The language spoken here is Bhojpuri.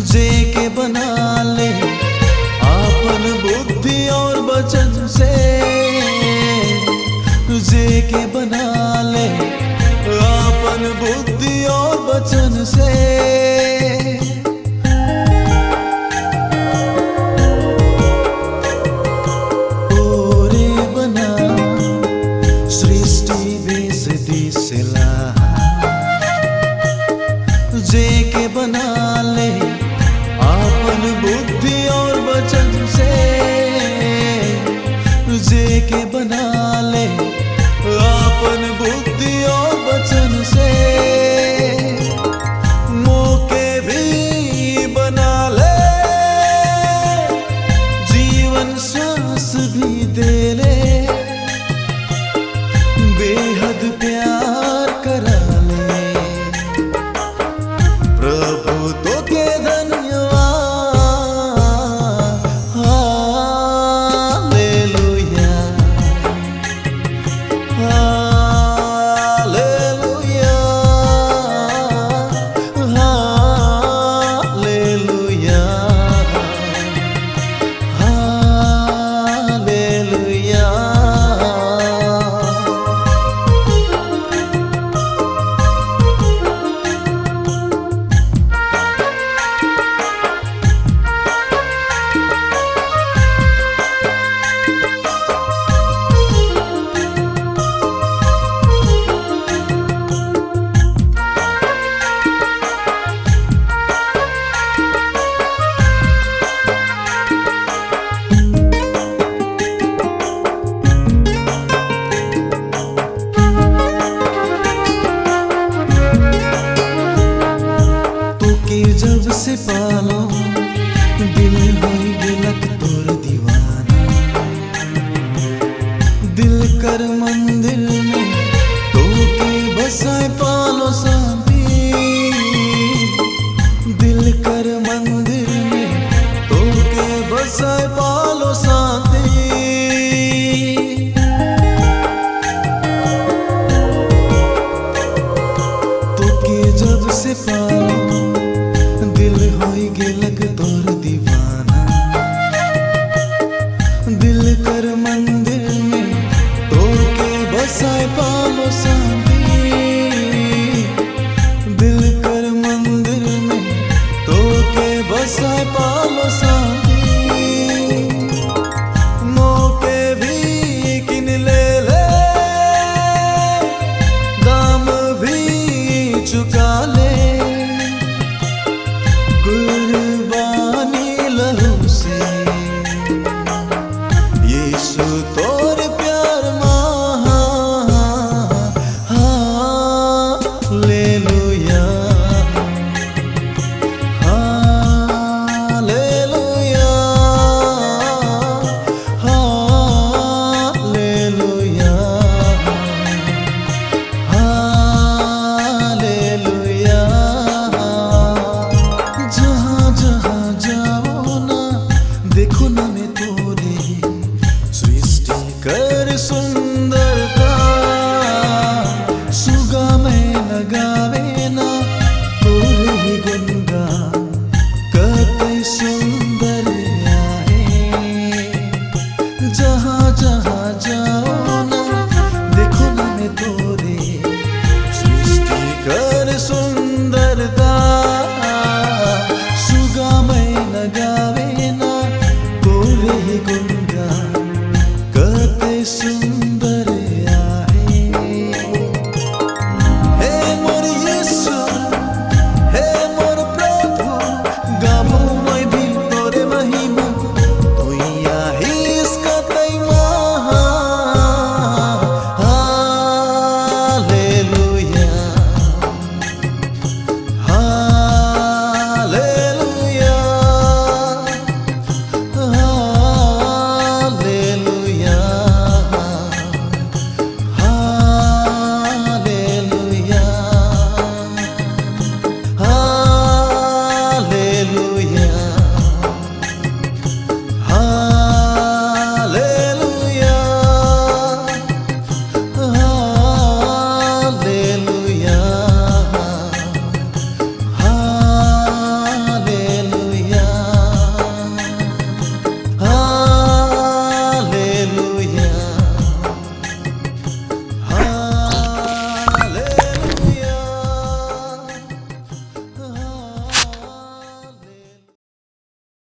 जे के बना ले आपन बुद्धि और वचन से, जे के बना ले आपन बुद्धि और वचन से। तोरे बना सृष्टि देश दिसला, जे के बना ले आपन बुद्धि और वचन से, जे के बना ले आपन बुद्धि और वचन से। मोके भी बना ले, जीवन सांस भी दे ले, बेहद प्यार करा ले प्रभु तो के धन्यवाद। जब से पालो दिल हो गेलक तोर दीवाना, दिल कर मंदिर में तो के बसाए पालो शांति, दिल कर मंदिर में तो के बसाए पालो शांति। व्यवसाय